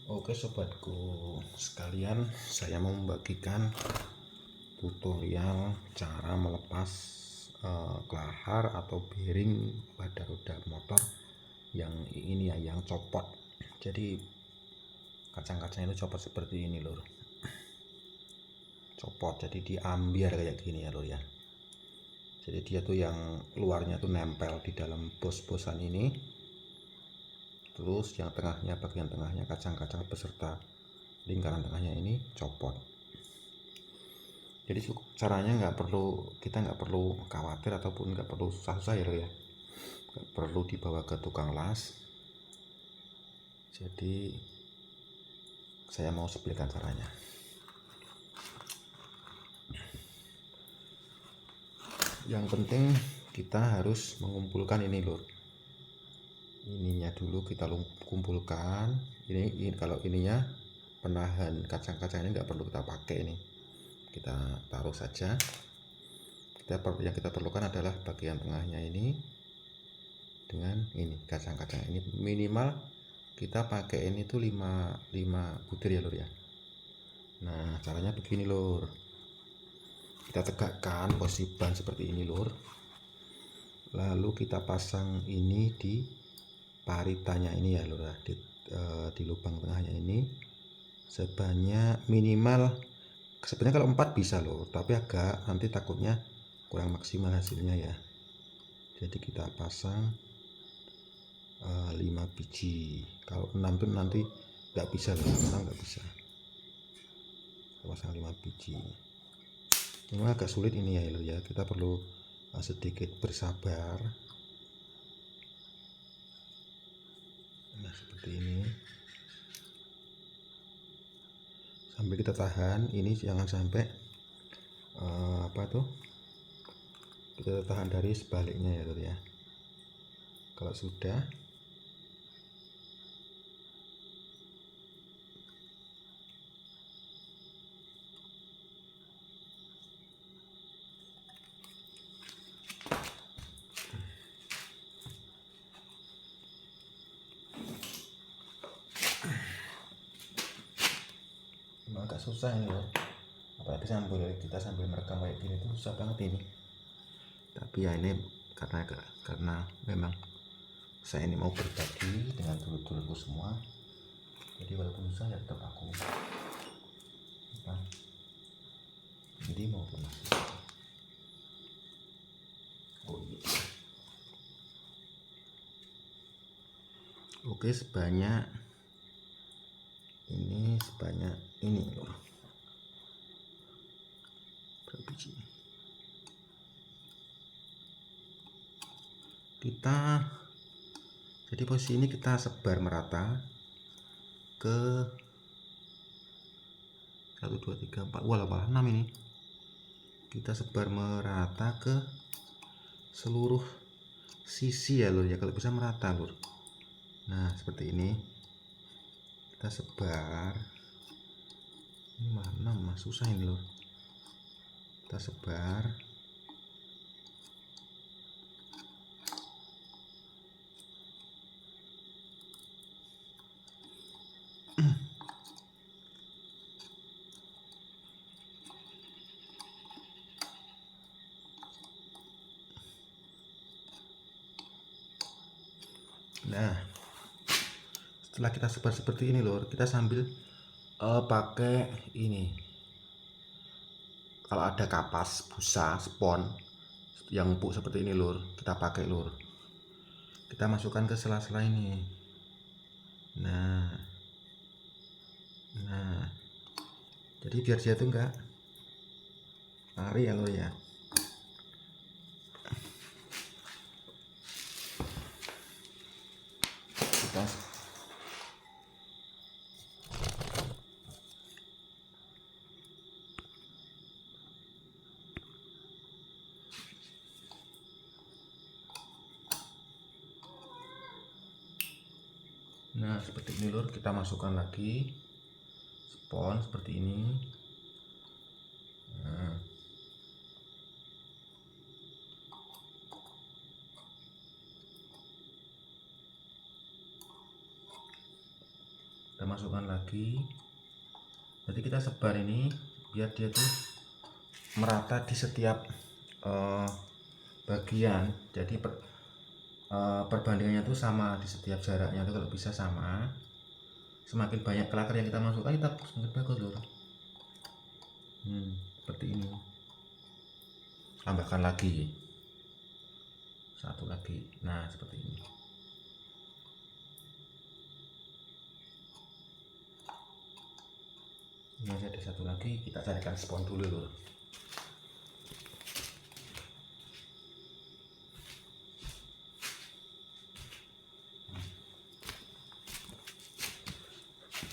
Oke sobatku sekalian, saya mau membagikan tutorial cara melepas kelahar atau bearing pada roda motor yang ini ya, yang copot. Jadi kacang-kacang itu copot seperti ini lur, copot jadi diambiar kayak gini ya lur ya. Jadi dia tuh yang luarnya tuh nempel di dalam bos-bosan ini, terus yang tengahnya, bagian tengahnya kacang-kacang beserta lingkaran tengahnya ini copot. Jadi caranya kita nggak perlu khawatir ataupun nggak perlu susah-susah ya, nggak perlu dibawa ke tukang las. Jadi saya mau sebutkan caranya. Yang penting kita harus mengumpulkan ini lur, ininya dulu kita kumpulkan. Ini kalau ininya penahan kacang-kacang ini nggak perlu kita pakai, ini kita taruh saja. Yang kita perlukan adalah bagian tengahnya ini dengan ini kacang-kacang ini, minimal kita pakai ini tuh 5 butir ya lur ya. Nah caranya begini lur, kita tegakkan posisi ban seperti ini lur, lalu kita pasang ini di paritanya ini ya lur ya, di lubang tengahnya ini sebanyak minimal. Sebenarnya kalau 4 bisa lur, tapi agak nanti takutnya kurang maksimal hasilnya ya. Jadi kita pasang 5 biji. Kalau 6 tuh nanti nggak bisa lur, 6 nggak bisa. Kita pasang 5 biji. Memang agak sulit ini ya lur ya, kita perlu sedikit bersabar. Nah seperti ini, sambil kita tahan ini, jangan sampai kita tahan dari sebaliknya ya lur ya. Kalau sudah agak susah ini lur, apalagi kita sambil merekam kayak gini tuh susah banget ini. Tapi ya ini karena memang saya ini mau berbagi dengan dulur-dulurku semua, jadi walaupun susah ya tetap aku jadi mau masuk. Oh iya. Oke, sebanyak ini loh, berapa biji kita. Jadi posisi ini kita sebar merata ke 1 2 3 4, wah 6 ini. Kita sebar merata ke seluruh sisi ya lur ya, kalau bisa merata lur. Nah seperti ini kita sebar. Ini malah 6 susah ini lur. Kita sebar. Nah setelah kita sebar seperti ini lur, kita sambil pakai ini, kalau ada kapas busa spon yang empuk seperti ini lur, kita pakai lur, kita masukkan ke sela-sela ini. Nah jadi biar dia tuh enggak lari ya lur ya. Kita nah seperti ini lur, kita masukkan lagi spon seperti ini. Nah kita masukkan lagi. Jadi kita sebar ini biar dia tuh merata di setiap bagian. Jadi perbandingannya tuh sama di setiap jaraknya tuh, kalau bisa sama. Semakin banyak kelakar yang kita masukkan, kita semakin bagus lur. Seperti ini. Tambahkan lagi satu lagi. Nah seperti ini. Ini masih ada satu lagi, kita carikan spons dulu lur.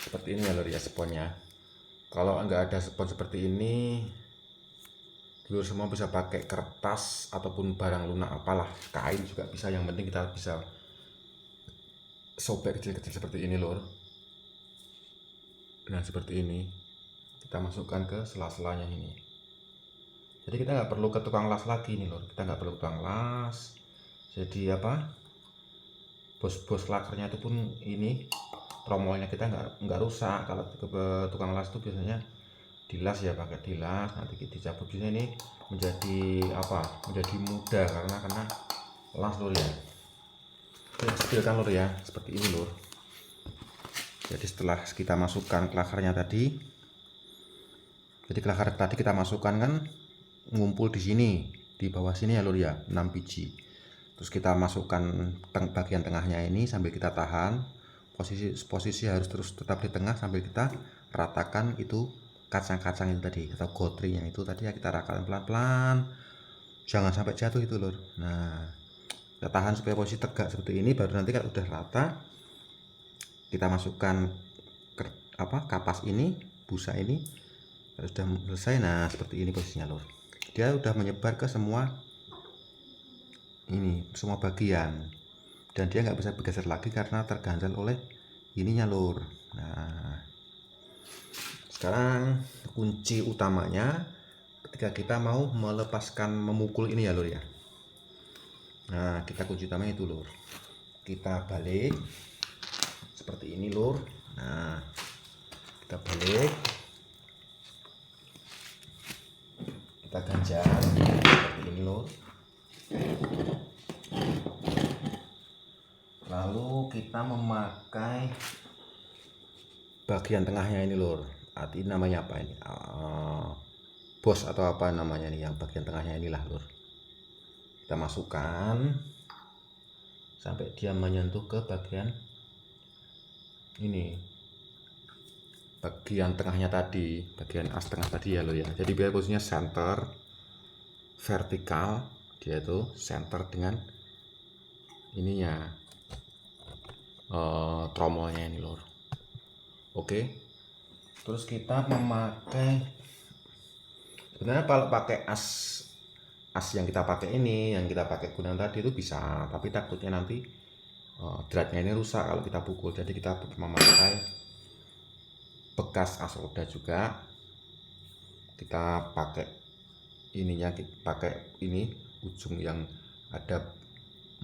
Seperti ini ya lur ya sponnya. Kalau nggak ada spons seperti ini, lur semua bisa pakai kertas ataupun barang lunak, apalah, kain juga bisa. Yang penting kita bisa sobek kecil-kecil seperti ini lur. Nah seperti ini, kita masukkan ke sela-selanya ini. Jadi kita nggak perlu ke tukang las lagi nih lur, kita nggak perlu tukang las. Jadi apa, bos-bos lakernya itu pun ini tromolnya kita nggak rusak. Kalau ke tukang las itu biasanya dilas ya, pakai dilas, nanti kita dicabut. Biasanya ini menjadi apa, menjadi mudah karena las lur ya. Kita kan lur ya, seperti ini lur. Jadi setelah kita masukkan kelakarnya tadi, jadi kelakar tadi kita masukkan kan ngumpul di sini, di bawah sini ya lur ya, 6 biji. Terus kita masukkan bagian tengahnya ini sambil kita tahan. Posisi harus terus tetap di tengah sambil kita ratakan itu kacang-kacang itu tadi, atau gotrinya itu tadi ya, kita ratakan pelan-pelan, jangan sampai jatuh itu lur. Nah kita tahan supaya posisi tegak seperti ini, baru nanti kalau udah rata kita masukkan kapas ini, busa ini. Kalau sudah selesai, nah seperti ini posisinya lur. Dia udah menyebar ke semua ini, semua bagian, dan dia nggak bisa bergeser lagi karena terganjal oleh ininya lur. Nah sekarang kunci utamanya ketika kita mau melepaskan, memukul ini ya lur ya. Nah kita kunci utamanya itu lur, kita balik seperti ini lur. Nah kita balik, kita ganjal seperti ini lur. Lalu kita memakai bagian tengahnya ini lur. Arti namanya apa ini? Bos atau apa namanya nih, yang bagian tengahnya inilah lur. Kita masukkan sampai dia menyentuh ke bagian ini, bagian tengahnya tadi, bagian as tengah tadi ya lur ya. Jadi biar posisinya center, vertikal, dia itu center dengan ininya, tromolnya ini lur. Oke. Terus kita memakai, sebenarnya kalau pakai as yang kita pakai ini, yang kita pakai gunang tadi itu bisa, tapi takutnya nanti dratnya ini rusak kalau kita pukul. Jadi kita memakai bekas as roda juga, kita pakai ininya, pakai ini ujung yang ada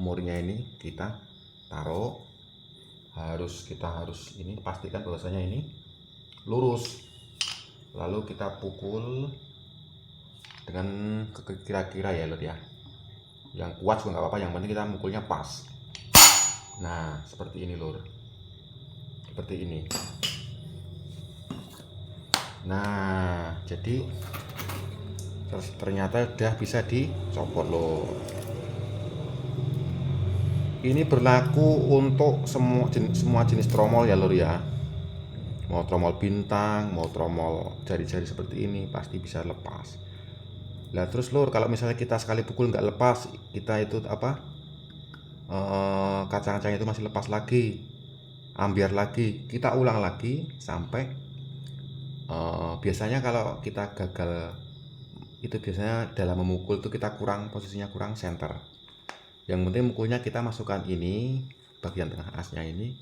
murnya ini, kita taruh. Kita harus ini pastikan bahwasanya ini lurus, lalu kita pukul dengan kira-kira ya lur ya. Yang kuat juga nggak apa-apa, yang penting kita mukulnya pas. Nah seperti ini lur, seperti ini. Nah jadi ternyata udah bisa dicopot loh. Ini berlaku untuk semua jenis tromol ya lur ya. Mau tromol bintang, mau tromol jari-jari seperti ini, pasti bisa lepas. Nah terus lur, kalau misalnya kita sekali pukul nggak lepas, kita itu apa, kacang-kacang itu masih lepas lagi, ambiar lagi, kita ulang lagi sampai biasanya kalau kita gagal itu biasanya dalam memukul itu kita posisinya kurang center. Yang penting mukulnya kita masukkan ini, bagian tengah asnya ini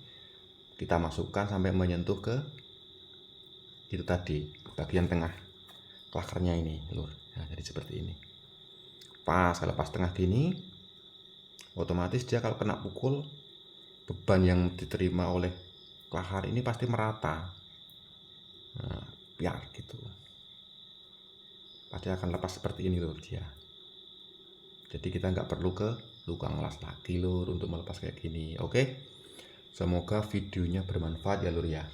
kita masukkan sampai menyentuh ke itu tadi, bagian tengah klakernya ini lur. Nah, jadi seperti ini. Pas, kalau pas tengah gini, otomatis dia kalau kena pukul, beban yang diterima oleh lahar ini pasti merata. Nah, biar gitu. Pasti akan lepas seperti ini lur dia. Jadi kita nggak perlu ke tukang las lagi lur untuk melepas kayak gini. Oke. Semoga videonya bermanfaat ya lur ya.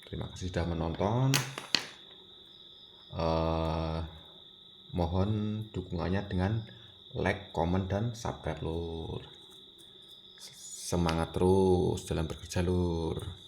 Terima kasih sudah menonton. Mohon dukungannya dengan like, komen, dan subscribe lur. Semangat terus dalam bekerja lur.